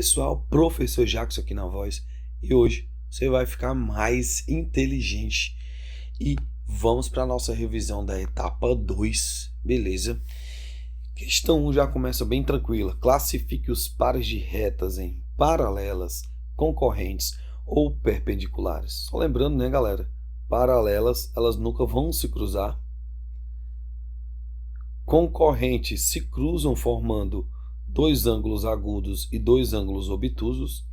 pessoal, professor Jackson aqui na voz, e hoje você vai ficar mais inteligente e vamos para a nossa revisão da etapa 2, beleza? Questão 1 já começa bem tranquila. Classifique os pares de retas em paralelas, concorrentes ou perpendiculares. Só lembrando, né, galera? Paralelas, elas nunca vão se cruzar. Concorrentes se cruzam formando dois ângulos agudos e dois ângulos obtusos.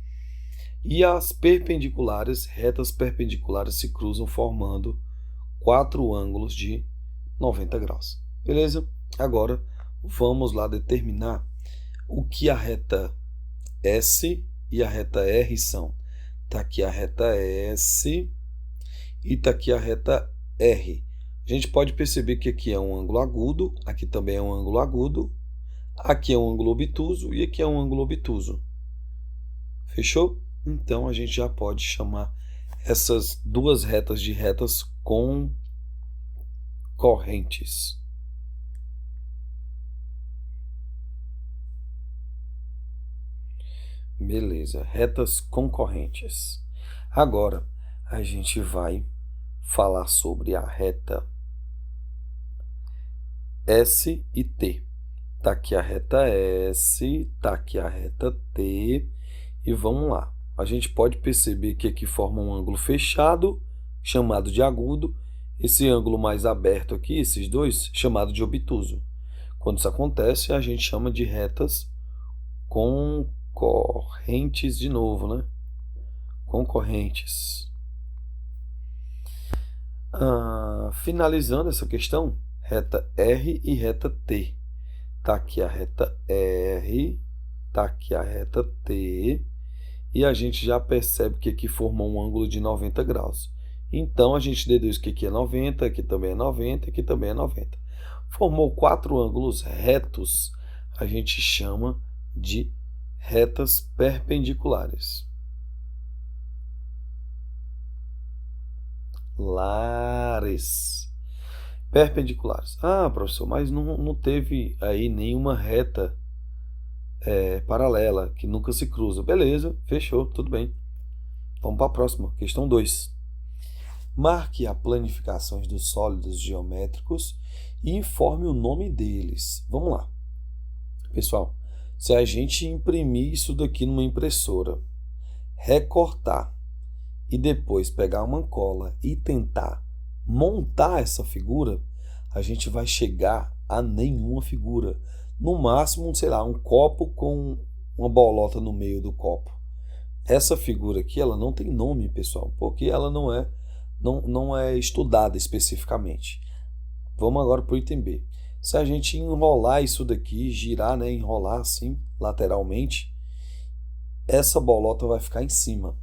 E as perpendiculares, retas perpendiculares, se cruzam formando quatro ângulos de 90 graus. Beleza? Agora vamos lá determinar o que a reta S e a reta R são. Está aqui a reta S e está aqui a reta R. A gente pode perceber que aqui é um ângulo agudo, aqui também é um ângulo agudo, aqui é um ângulo obtuso e aqui é um ângulo obtuso. Fechou? Então a gente já pode chamar essas duas retas de retas concorrentes. Beleza, retas concorrentes. Agora a gente vai falar sobre a reta S e T. Tá aqui a reta S, tá aqui a reta T e vamos lá. A gente pode perceber que aqui forma um ângulo fechado, chamado de agudo. Esse ângulo mais aberto aqui, esses dois, chamado de obtuso. Quando isso acontece, a gente chama de retas concorrentes de novo, né? Concorrentes. Finalizando essa questão, reta R e reta T. Tá aqui a reta R, tá aqui a reta T, e a gente já percebe que aqui forma um ângulo de 90 graus. Então, a gente deduz que aqui é 90, aqui também é 90, aqui também é 90. Formou quatro ângulos retos, a gente chama de retas perpendiculares. Perpendiculares. Ah, professor, mas não teve aí nenhuma reta paralela, que nunca se cruza. Beleza, fechou, tudo bem. Vamos para a próxima, questão 2. Marque as planificações dos sólidos geométricos e informe o nome deles. Vamos lá. Pessoal, se a gente imprimir isso daqui numa impressora, recortar e depois pegar uma cola e tentar montar essa figura, a gente vai chegar a nenhuma figura. No máximo, sei lá, um copo com uma bolota no meio do copo. Essa figura aqui, ela não tem nome, pessoal, porque ela não é estudada especificamente. Vamos agora para o item B. Se a gente enrolar isso daqui, girar, né, enrolar assim, lateralmente, essa bolota vai ficar em cima.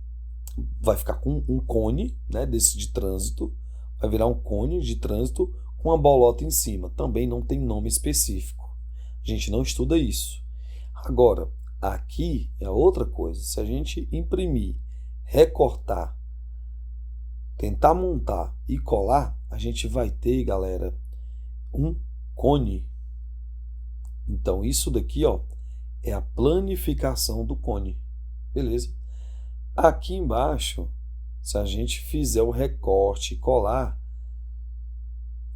Vai ficar com um cone, né, desse de trânsito, vai virar um cone de trânsito com a bolota em cima. Também não tem nome específico. A gente não estuda isso. Agora, aqui é outra coisa. Se a gente imprimir, recortar, tentar montar e colar, a gente vai ter, galera, um cone. Então, isso daqui, ó, é a planificação do cone. Beleza? Aqui embaixo, se a gente fizer o recorte e colar,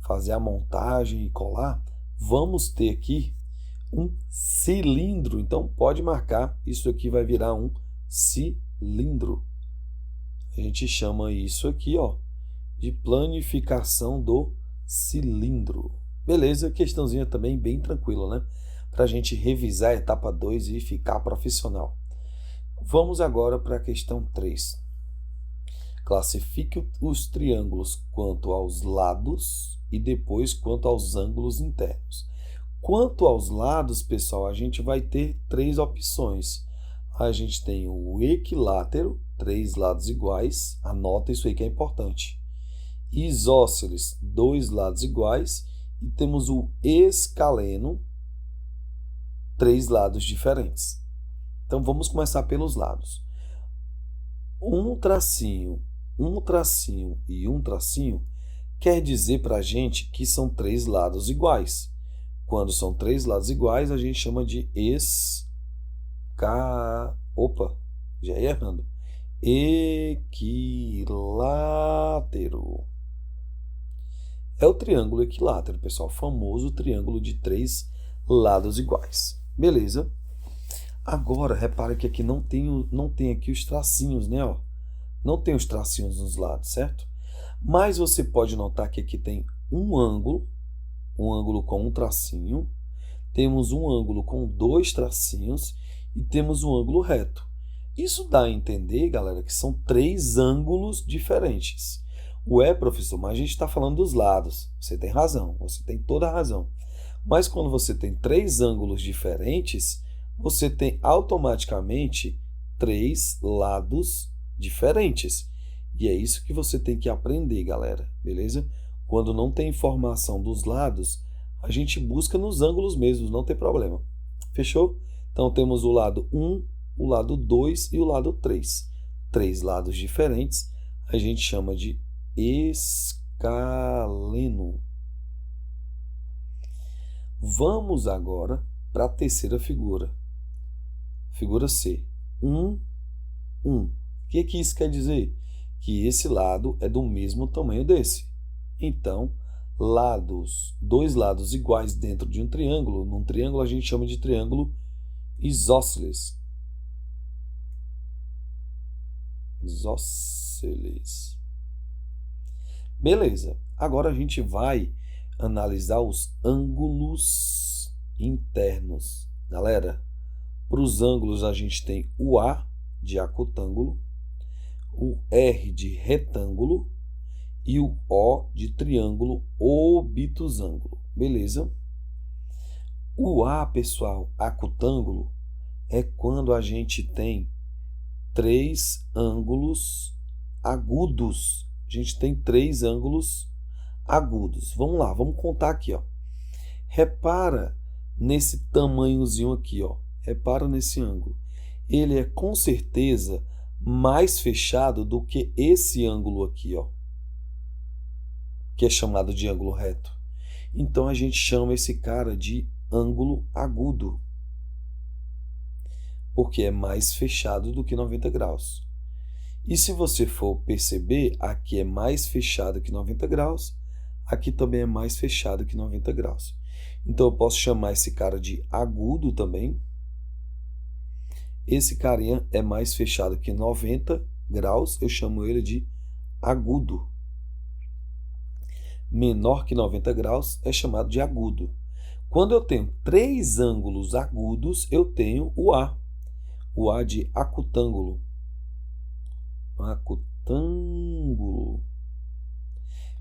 fazer a montagem e colar, vamos ter aqui um cilindro. Então, pode marcar, isso aqui vai virar um cilindro. A gente chama isso aqui, ó, de planificação do cilindro. Beleza? Questãozinha também bem tranquila, né? Para a gente revisar a etapa 2 e ficar profissional. Vamos agora para a questão 3. Classifique os triângulos quanto aos lados e depois quanto aos ângulos internos. Quanto aos lados, pessoal, a gente vai ter três opções. A gente tem o equilátero, três lados iguais, anota isso aí que é importante. Isósceles, dois lados iguais, e temos o escaleno, três lados diferentes. Então vamos começar pelos lados. Um tracinho e um tracinho quer dizer para a gente que são três lados iguais. Quando são três lados iguais, a gente chama de escaleno. Opa, já ia errando. Equilátero. É o triângulo equilátero, pessoal. O famoso triângulo de 3 lados iguais. Beleza? Agora, repara que aqui não tem aqui os tracinhos, né? Ó. Não tem os tracinhos nos lados, certo? Mas você pode notar que aqui tem um ângulo com um tracinho, temos um ângulo com 2 tracinhos e temos um ângulo reto. Isso dá a entender, galera, que são 3 ângulos diferentes. Ué, professor, mas a gente está falando dos lados. Você tem razão, você tem toda a razão. Mas quando você tem 3 ângulos diferentes, você tem automaticamente 3 lados diferentes. E é isso que você tem que aprender, galera, beleza? Quando não tem informação dos lados, a gente busca nos ângulos mesmos, não tem problema. Fechou? Então temos o lado 1, o lado 2 e o lado 3. 3 lados diferentes, a gente chama de escaleno. Vamos agora para a terceira figura. Figura C. 1, 1. O que isso quer dizer? Que esse lado é do mesmo tamanho desse. Então, dois lados iguais dentro de um triângulo, num triângulo a gente chama de triângulo isósceles. Isósceles. Beleza. Agora a gente vai analisar os ângulos internos. Galera, para os ângulos a gente tem o A de acutângulo, o R de retângulo e o O de triângulo obtusângulo. Beleza? O A, pessoal, acutângulo, é quando a gente tem 3 ângulos agudos. A gente tem 3 ângulos agudos. Vamos lá, vamos contar aqui, ó. Repara nesse tamanhozinho aqui, ó. Repara nesse ângulo. Ele é com certeza mais fechado do que esse ângulo aqui, ó, que é chamado de ângulo reto. Então a gente chama esse cara de ângulo agudo, porque é mais fechado do que 90 graus. E se você for perceber, aqui é mais fechado que 90 graus, aqui também é mais fechado que 90 graus. Então eu posso chamar esse cara de agudo também. Esse carinha é mais fechado que 90 graus, eu chamo ele de agudo. Menor que 90 graus é chamado de agudo. Quando eu tenho 3 ângulos agudos, eu tenho o A de acutângulo. Acutângulo.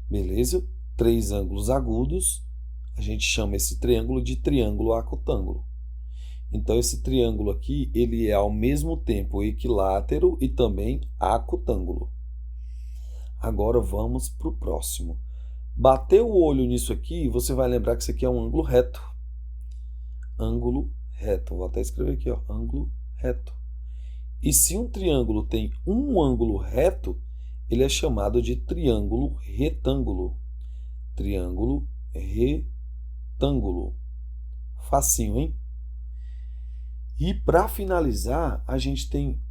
Beleza? 3 ângulos agudos, a gente chama esse triângulo de triângulo acutângulo. Então, esse triângulo aqui, ele é ao mesmo tempo equilátero e também acutângulo. Agora, vamos para o próximo. Bateu o olho nisso aqui, você vai lembrar que isso aqui é um ângulo reto. Ângulo reto. Vou até escrever aqui, ó, ângulo reto. E se um triângulo tem um ângulo reto, ele é chamado de triângulo retângulo. Triângulo retângulo. Facinho, hein? E para finalizar, a gente tem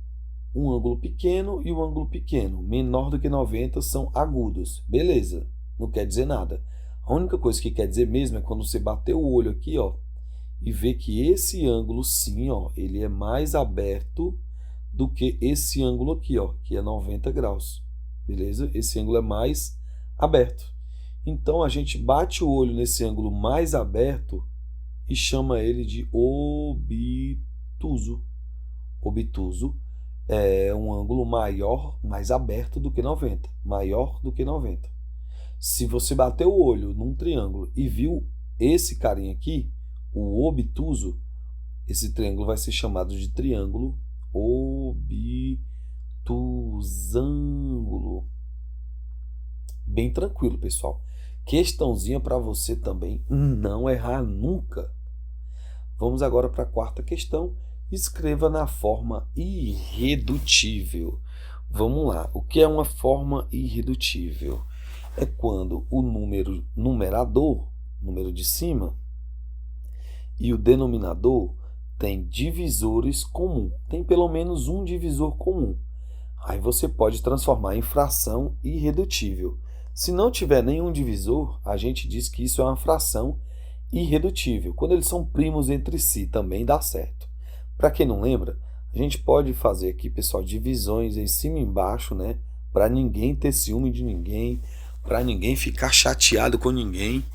um ângulo pequeno e um ângulo pequeno. Menor do que 90 são agudos. Beleza, não quer dizer nada. A única coisa que quer dizer mesmo é quando você bater o olho aqui, ó, e ver que esse ângulo sim, ó, ele é mais aberto do que esse ângulo aqui, ó, que é 90 graus. Beleza? Esse ângulo é mais aberto. Então a gente bate o olho nesse ângulo mais aberto e chama ele de obtuso. Obtuso é um ângulo maior, mais aberto do que 90. Maior do que 90. Se você bater o olho num triângulo e viu esse carinha aqui, o obtuso, esse triângulo vai ser chamado de triângulo obtusângulo. Bem tranquilo, pessoal. Questãozinha para você também não errar nunca. Vamos agora para a quarta questão. Escreva na forma irredutível. Vamos lá. O que é uma forma irredutível? É quando o numerador, número de cima, e o denominador tem divisores comuns. Tem pelo menos um divisor comum. Aí você pode transformar em fração irredutível. Se não tiver nenhum divisor, a gente diz que isso é uma fração irredutível. Quando eles são primos entre si, também dá certo. Para quem não lembra, a gente pode fazer aqui, pessoal, divisões em cima e embaixo, né? Para ninguém ter ciúme de ninguém, para ninguém ficar chateado com ninguém.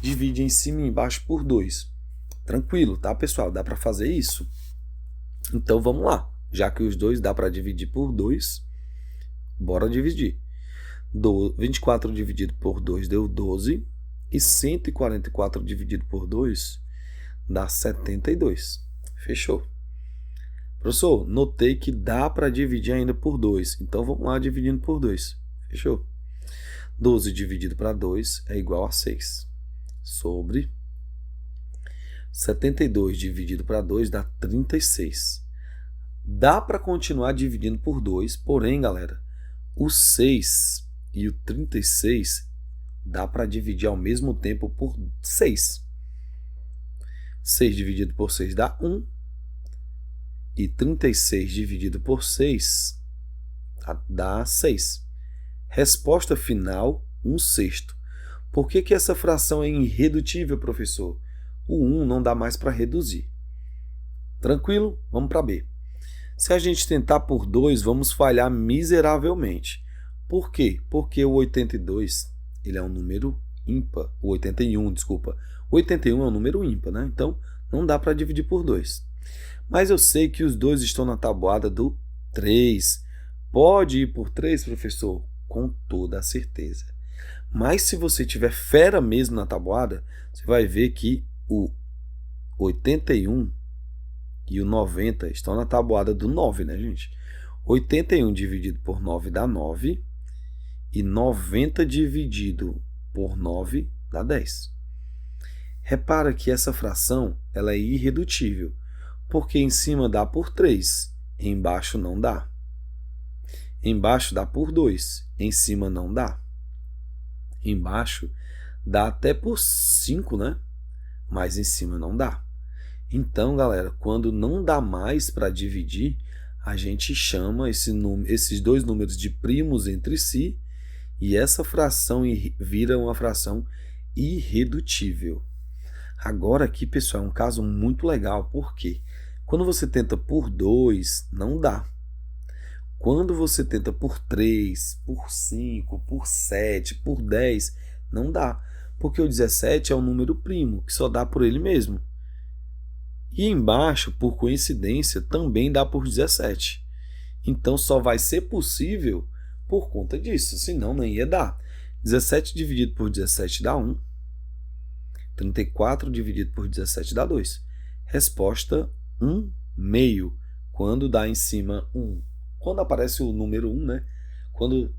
Divide em cima e embaixo por 2. Tranquilo, tá, pessoal? Dá para fazer isso? Então vamos lá. Já que os dois dá para dividir por 2, bora dividir. 24 dividido por 2 deu 12. E 144 dividido por 2 dá 72. Fechou. Professor, notei que dá para dividir ainda por 2. Então vamos lá dividindo por 2. Fechou. 12 dividido para 2 é igual a 6. Sobre 72 dividido para 2 dá 36. Dá para continuar dividindo por 2, porém, galera, o 6 e o 36 dá para dividir ao mesmo tempo por 6. 6 dividido por 6 dá 1. E 36 dividido por 6 dá 6. Resposta final, 1/6. Por que essa fração é irredutível, professor? O 1 não dá mais para reduzir. Tranquilo? Vamos para B. Se a gente tentar por 2, vamos falhar miseravelmente. Por quê? Porque o 82 ele é um número ímpar. O 81, desculpa. O 81 é um número ímpar, né? Então, não dá para dividir por 2. Mas eu sei que os dois estão na tabuada do 3. Pode ir por 3, professor? Com toda a certeza. Mas se você tiver fera mesmo na tabuada, você vai ver que o 81 e o 90 estão na tabuada do 9, né, gente? 81 dividido por 9 dá 9. E 90 dividido por 9 dá 10. Repara que essa fração ela é irredutível, porque em cima dá por 3, embaixo não dá. Embaixo dá por 2, em cima não dá. Embaixo dá até por 5, né? Mas em cima não dá. Então, galera, quando não dá mais para dividir, a gente chama esses dois números de primos entre si, e essa fração vira uma fração irredutível. Agora aqui, pessoal, é um caso muito legal, porque quando você tenta por 2, não dá. Quando você tenta por 3, por 5, por 7, por 10, não dá. Porque o 17 é um número primo, que só dá por ele mesmo. E embaixo, por coincidência, também dá por 17. Então só vai ser possível por conta disso, senão nem ia dar. 17 dividido por 17 dá 1. 34 dividido por 17 dá 2. Resposta 1/2, quando dá em cima 1. Quando aparece o número 1, né? Quando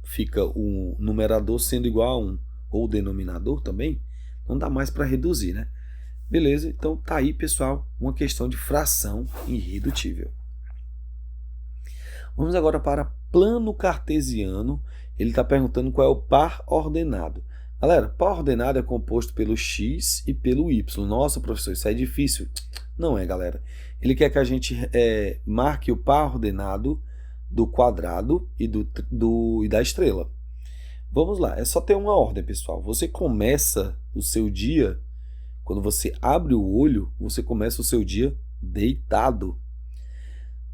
fica o numerador sendo igual a 1, ou o denominador também, não dá mais para reduzir, né? Beleza? Então tá aí, pessoal, uma questão de fração irredutível. Vamos agora para plano cartesiano. Ele está perguntando qual é o par ordenado. Galera, par ordenado é composto pelo x e pelo y. Nossa, professor, isso é difícil. Não é, galera. Ele quer que a gente marque o par ordenado do quadrado e da estrela. Vamos lá, é só ter uma ordem, pessoal. Você começa o seu dia, quando você abre o olho, você começa o seu dia deitado.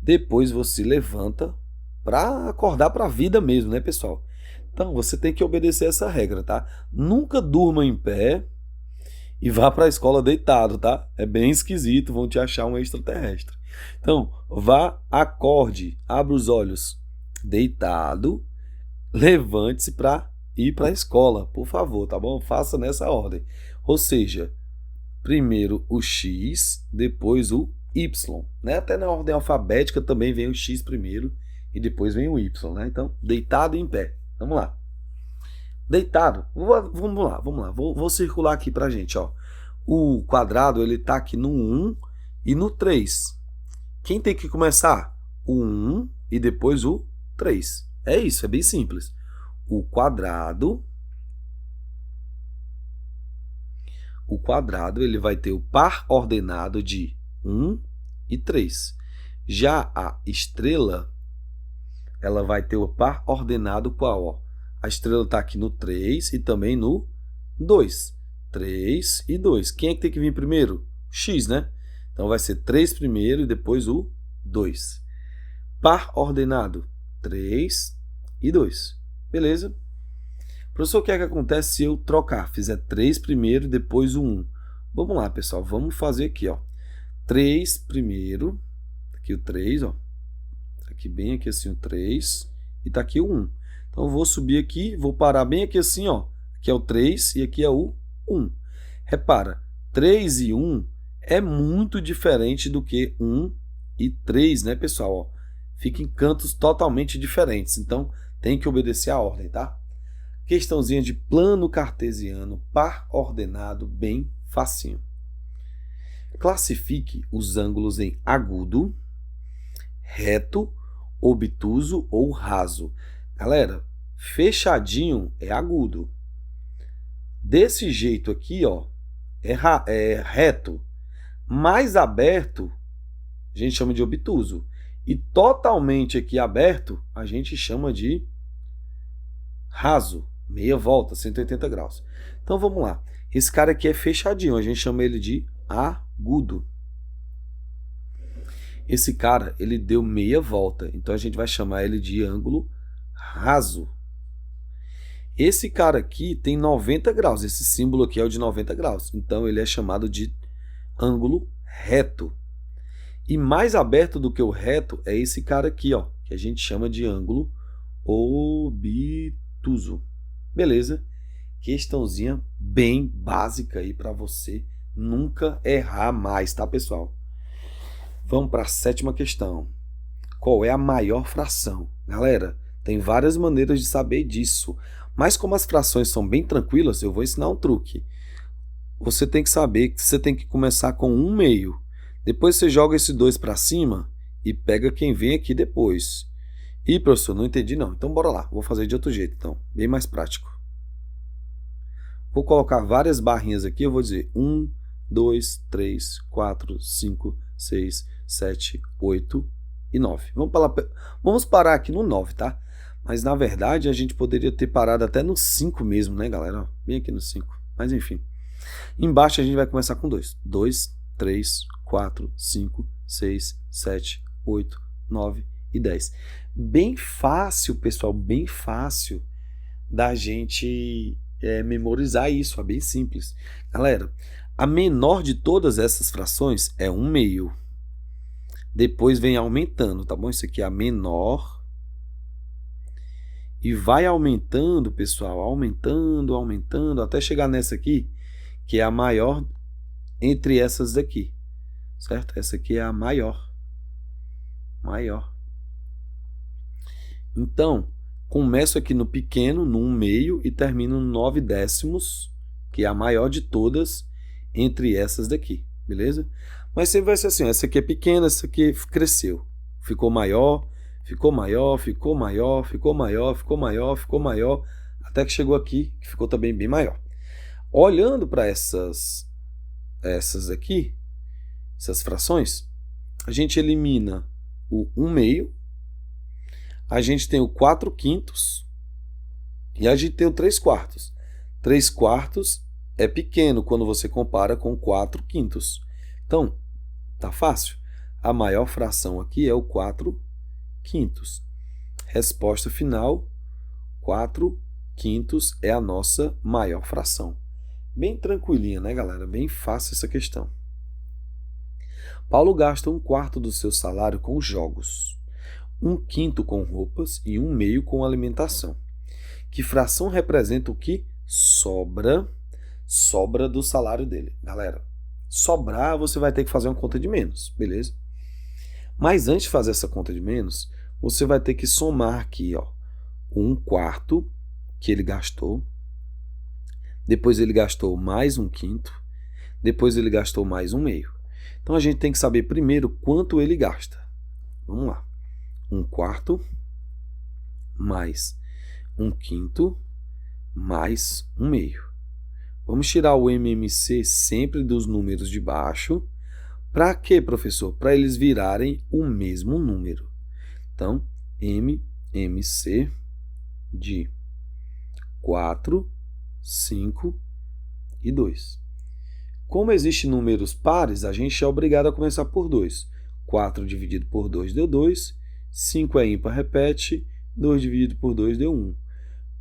Depois você levanta para acordar para a vida mesmo, né, pessoal? Então, você tem que obedecer essa regra, tá? Nunca durma em pé e vá para a escola deitado, tá? É bem esquisito, vão te achar um extraterrestre. Então, vá, acorde, abra os olhos deitado, levante-se para ir para a escola, por favor, tá bom? Faça nessa ordem. Ou seja, primeiro o x, depois o y, né? Até na ordem alfabética também vem o x primeiro e depois vem o y, né? Então, deitado e em pé. Vamos lá. Deitado. Vamos lá. Vou circular aqui pra gente, ó. O quadrado, ele tá aqui no 1 e no 3. Quem tem que começar? O 1 e depois o 3. É isso, é bem simples. O quadrado, ele vai ter o par ordenado de 1 e 3. Já a estrela, ela vai ter o par ordenado qual? Ó? A estrela está aqui no 3 e também no 2. 3 e 2. Quem é que tem que vir primeiro? X, né? Então vai ser 3 primeiro e depois o 2. Par ordenado, 3 e 2. Beleza? Professor, o que é que acontece se eu trocar? Fizer 3 primeiro e depois o 1. Vamos lá, pessoal. Vamos fazer aqui, ó. 3 primeiro. Aqui o 3, ó. Aqui bem aqui assim o 3. E tá aqui o 1. Então eu vou subir aqui, vou parar bem aqui assim, ó. Aqui é o 3 e aqui é o 1. Repara, 3 e 1 é muito diferente do que 1 e 3, né, pessoal? Ó, fica em cantos totalmente diferentes. Então tem que obedecer a ordem, tá? Questãozinha de plano cartesiano, par ordenado, bem facinho. Classifique os ângulos em agudo, reto, obtuso ou raso. Galera, fechadinho é agudo. Desse jeito aqui, ó, é reto. Mais aberto, a gente chama de obtuso. E totalmente aqui aberto, a gente chama de raso. Meia volta, 180 graus. Então vamos lá. Esse cara aqui é fechadinho, a gente chama ele de agudo. Esse cara, ele deu meia volta, então a gente vai chamar ele de ângulo raso. Esse cara aqui tem 90 graus, esse símbolo aqui é o de 90 graus, então ele é chamado de ângulo reto. E mais aberto do que o reto é esse cara aqui, ó, que a gente chama de ângulo obtuso. Beleza? Questãozinha bem básica aí para você nunca errar mais, tá, pessoal? Vamos para a 7ª questão. Qual é a maior fração? Galera, tem várias maneiras de saber disso, mas como as frações são bem tranquilas, eu vou ensinar um truque. Você tem que saber que você tem que começar com 1/2. Depois você joga esse 2 para cima e pega quem vem aqui depois. Ih, professor, não entendi não. Então bora lá, vou fazer de outro jeito, então, bem mais prático. Vou colocar várias barrinhas aqui, eu vou dizer 1, 2, 3, 4, 5, 6, 7, 8 e 9. Vamos parar aqui no 9, tá? Mas na verdade a gente poderia ter parado até no 5 mesmo, né, galera? Bem aqui no 5. Mas enfim. Embaixo a gente vai começar com 2. 2, 3, 4, 5, 6, 7, 8, 9 e 10. Bem fácil, pessoal, bem fácil da gente memorizar isso, é bem simples. Galera, a menor de todas essas frações é 1/2. Depois vem aumentando, tá bom? Isso aqui é a menor. E vai aumentando, pessoal, aumentando, aumentando, até chegar nessa aqui, que é a maior entre essas daqui, certo? Essa aqui é a maior. Maior. Então, começo aqui no pequeno, no 1/2, e termino no 9/10, que é a maior de todas entre essas daqui, beleza? Mas sempre vai ser assim, essa aqui é pequena, essa aqui cresceu. Ficou maior, ficou maior, ficou maior, ficou maior, ficou maior, ficou maior, até que chegou aqui, que ficou também bem maior. Olhando para essas aqui, essas frações, a gente elimina o 1/2, a gente tem o 4/5 e a gente tem o 3/4. 3/4 é pequeno quando você compara com 4/5. Então, tá fácil. A maior fração aqui é o 4/5. Resposta final, 4/5 é a nossa maior fração. Bem tranquilinha, né, galera? Bem fácil essa questão. Paulo gasta 1/4 do seu salário com jogos, 1/5 com roupas e 1/2 com alimentação. Que fração representa o que sobra do salário dele? Galera, sobrar você vai ter que fazer uma conta de menos, beleza? Mas antes de fazer essa conta de menos, você vai ter que somar aqui, ó, 1/4 que ele gastou, depois ele gastou mais 1/5, depois ele gastou mais 1/2. Então a gente tem que saber primeiro quanto ele gasta. Vamos lá. 1/4 mais 1/5 mais 1/2. Vamos tirar o MMC sempre dos números de baixo Para quê, professor? Para eles virarem o mesmo número. Então, MMC de 4, 5 e 2. Como existem números pares, a gente é obrigado a começar por 2. 4 dividido por 2 deu 2. 5 é ímpar, repete. 2 dividido por 2 deu 1.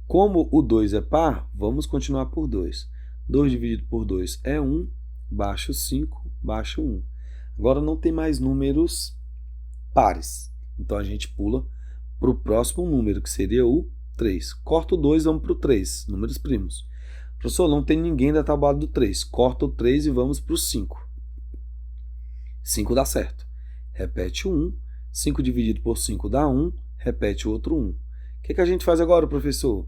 Como o 2 é par, vamos continuar por 2. 2 dividido por 2 é 1. Baixo 5, baixo 1. Agora não tem mais números pares. Então a gente pula para o próximo número, que seria o 3. Corta o 2, vamos para o 3, números primos. Professor, não tem ninguém da tabuada do 3. Corta o 3 e vamos para o 5. 5 dá certo. Repete o 1. 5 dividido por 5 dá 1. Repete o outro 1. O que a gente faz agora, professor?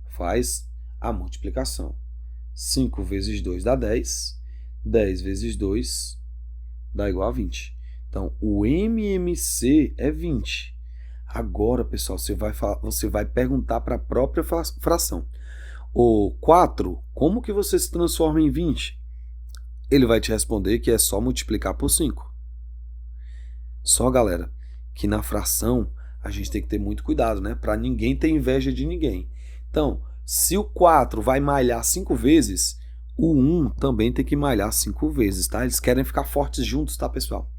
Faz a multiplicação. 5 vezes 2 dá 10. 10 vezes 2 dá igual a 20. Então, o MMC é 20. Agora, pessoal, você vai perguntar para a própria fração. O 4, como que você se transforma em 20? Ele vai te responder que é só multiplicar por 5. Só, galera, que na fração a gente tem que ter muito cuidado, né? Para ninguém ter inveja de ninguém. Então, se o 4 vai malhar 5 vezes, o 1 também tem que malhar 5 vezes, tá? Eles querem ficar fortes juntos, tá, pessoal?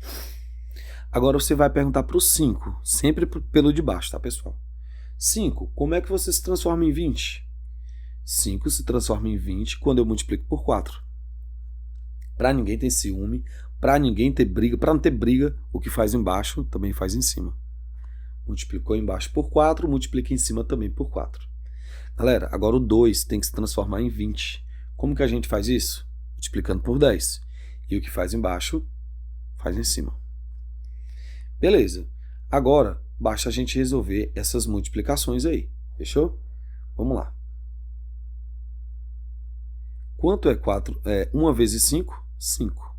Agora você vai perguntar para o 5, sempre pelo de baixo, tá, pessoal? 5, como é que você se transforma em 20? 5 se transforma em 20 quando eu multiplico por 4. Para ninguém ter ciúme, para ninguém ter briga, para não ter briga, o que faz embaixo também faz em cima. Multiplicou embaixo por 4, multiplica em cima também por 4. Galera, agora o 2 tem que se transformar em 20. Como que a gente faz isso? Multiplicando por 10. E o que faz embaixo, faz em cima. Beleza. Agora, basta a gente resolver essas multiplicações aí. Fechou? Vamos lá. Quanto é 1 vezes 5? 5.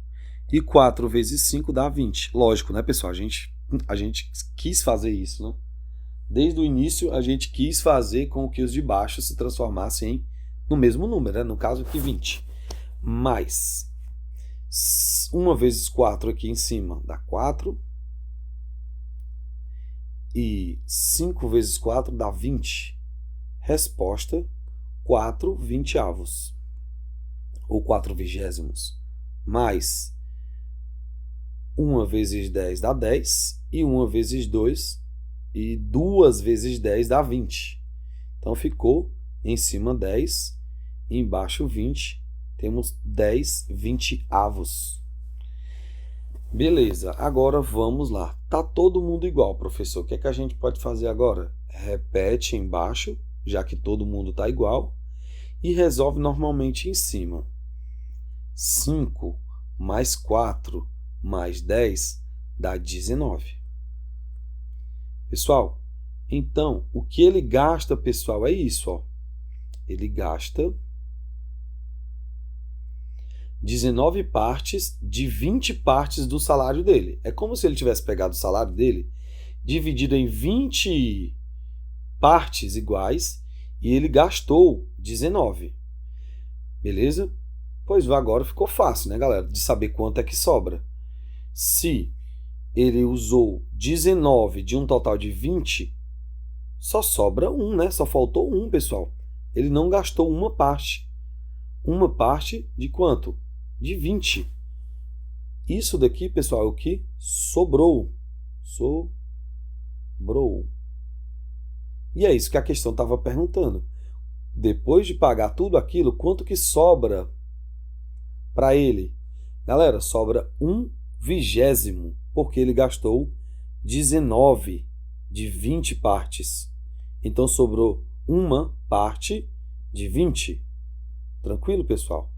E 4 vezes 5 dá 20. Lógico, né, pessoal? A gente quis fazer isso, né? Desde o início, a gente quis fazer com que os de baixo se transformassem no mesmo número, né? No caso aqui, 20. Mais 1 vezes 4 aqui em cima dá 4. E 5 vezes 4 dá 20. Resposta, 4 vinte-avos. Ou 4 vigésimos. Mais 1 vezes 10 dá 10. E 1 vezes 2. E 2 vezes 10 dá 20. Então ficou em cima 10. E embaixo 20. Temos 10 vinte-avos. Beleza, agora vamos lá. Tá todo mundo igual, professor. O que é que a gente pode fazer agora? Repete embaixo, já que todo mundo está igual, e resolve normalmente em cima. 5 mais 4 mais 10 dá 19. Pessoal, então, o que ele gasta, pessoal, é isso, ó. Ele gasta 19 partes de 20 partes do salário dele. É como se ele tivesse pegado o salário dele, dividido em 20 partes iguais, e ele gastou 19. Beleza? Pois agora ficou fácil, né, galera, de saber quanto é que sobra. Se ele usou 19 de um total de 20, só sobra 1, né? Só faltou 1, pessoal. Ele não gastou uma parte. Uma parte de quanto? De 20. Isso daqui, pessoal, é o que sobrou. Sobrou. E é isso que a questão estava perguntando. Depois de pagar tudo aquilo, quanto que sobra para ele? Galera, sobra 1/20, porque ele gastou 19 de 20 partes. Então sobrou uma parte de 20. Tranquilo, pessoal?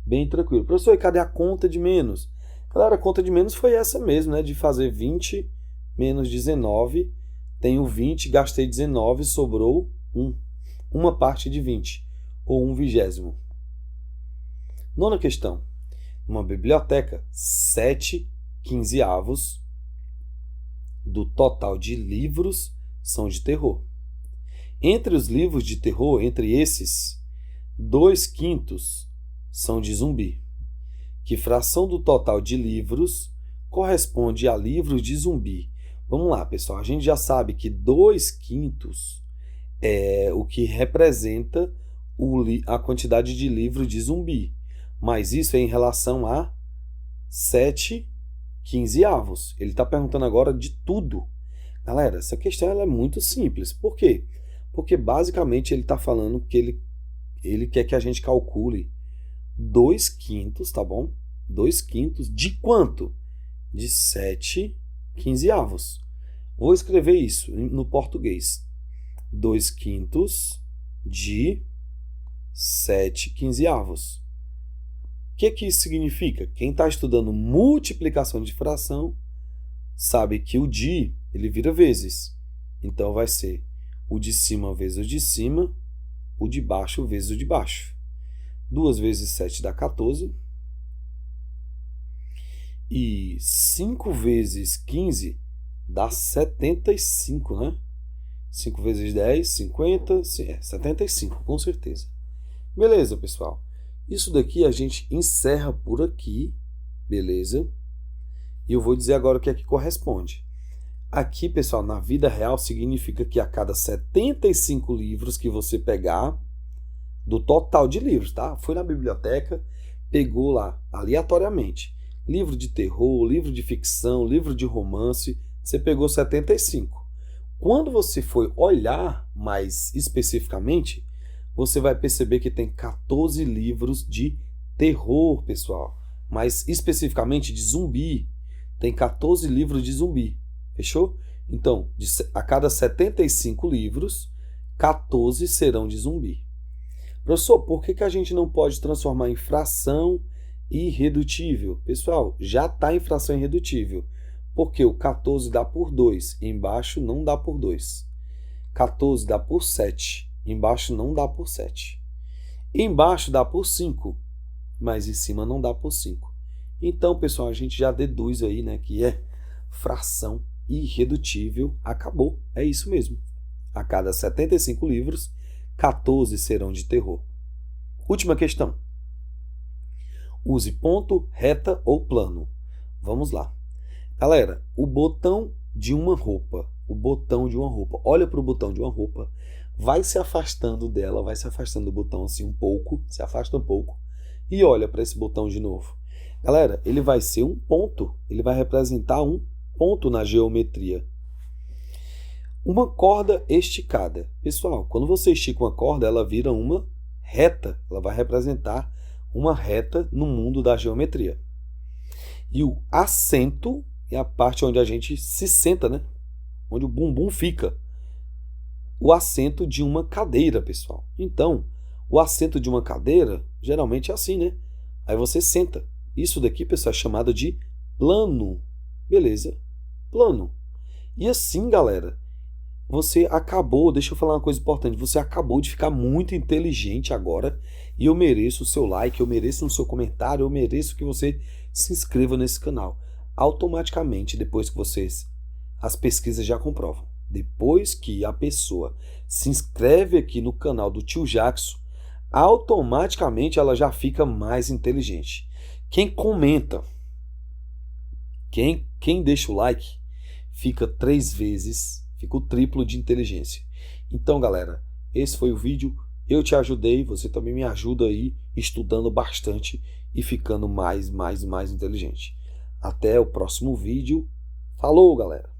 Bem tranquilo. Professor, e cadê a conta de menos? Galera, a conta de menos foi essa mesmo, né? De fazer 20 menos 19. Tenho 20, gastei 19, sobrou 1. Uma parte de 20, ou 1/20. Nona questão. Numa biblioteca, 7 quinzeavos do total de livros são de terror. Entre os livros de terror, entre esses, 2/5 são de zumbi. Que fração do total de livros corresponde a livros de zumbi? Vamos lá, pessoal. A gente já sabe que 2/5 é o que representa a quantidade de livros de zumbi. Mas isso é em relação a 7/15. Ele está perguntando agora de tudo. Galera, essa questão ela é muito simples. Por quê? Porque basicamente ele está falando que ele quer que a gente calcule 2/5, tá bom? 2/5 de quanto? De 7/15. Vou escrever isso no português. 2/5 de 7/15. O que isso significa? Quem está estudando multiplicação de fração sabe que o de ele vira vezes. Então vai ser o de cima vezes o de cima, o de baixo vezes o de baixo. 2 vezes 7 dá 14. E 5 vezes 15 dá 75, né? 5 vezes 10, 50, 75, com certeza. Beleza, pessoal. Isso daqui a gente encerra por aqui, beleza? E eu vou dizer agora o que é que corresponde. Aqui, pessoal, na vida real, significa que a cada 75 livros que você pegar, do total de livros, tá? Foi na biblioteca, pegou lá, aleatoriamente, livro de terror, livro de ficção, livro de romance, você pegou 75. Quando você for olhar mais especificamente, você vai perceber que tem 14 livros de terror, pessoal. Mais especificamente de zumbi. Tem 14 livros de zumbi. Fechou? Então, a cada 75 livros, 14 serão de zumbi. Professor, por que a gente não pode transformar em fração irredutível? Pessoal, já está em fração irredutível. Porque o 14 dá por 2, embaixo não dá por 2. 14 dá por 7, embaixo não dá por 7. Embaixo dá por 5, mas em cima não dá por 5. Então, pessoal, a gente já deduz aí, né, que é fração irredutível. Acabou, é isso mesmo. A cada 75 livros, 14 serão de terror. Última questão. Use ponto, reta ou plano. Vamos lá. Galera, o botão de uma roupa, olha para o botão de uma roupa, vai se afastando dela, vai se afastando do botão assim um pouco, se afasta um pouco, e olha para esse botão de novo. Galera, ele vai ser um ponto, ele vai representar um ponto na geometria. Uma corda esticada. Pessoal, quando você estica uma corda, ela vira uma reta, ela vai representar uma reta no mundo da geometria. E o assento é a parte onde a gente se senta, né? Onde o bumbum fica. O assento de uma cadeira, pessoal. Então, o assento de uma cadeira, geralmente é assim, né? Aí você senta. Isso daqui, pessoal, é chamado de plano. Beleza? Plano. E assim, galera, você acabou, deixa eu falar uma coisa importante, você acabou de ficar muito inteligente agora e eu mereço o seu like, eu mereço o seu comentário, eu mereço que você se inscreva nesse canal. Automaticamente, depois que as pesquisas já comprovam, depois que a pessoa se inscreve aqui no canal do Tio Jackson, automaticamente ela já fica mais inteligente. Quem comenta, quem deixa o like, fica 3 vezes, fica o triplo de inteligência. Então, galera, esse foi o vídeo. Eu te ajudei, você também me ajuda aí, estudando bastante e ficando mais inteligente. Até o próximo vídeo. Falou, galera!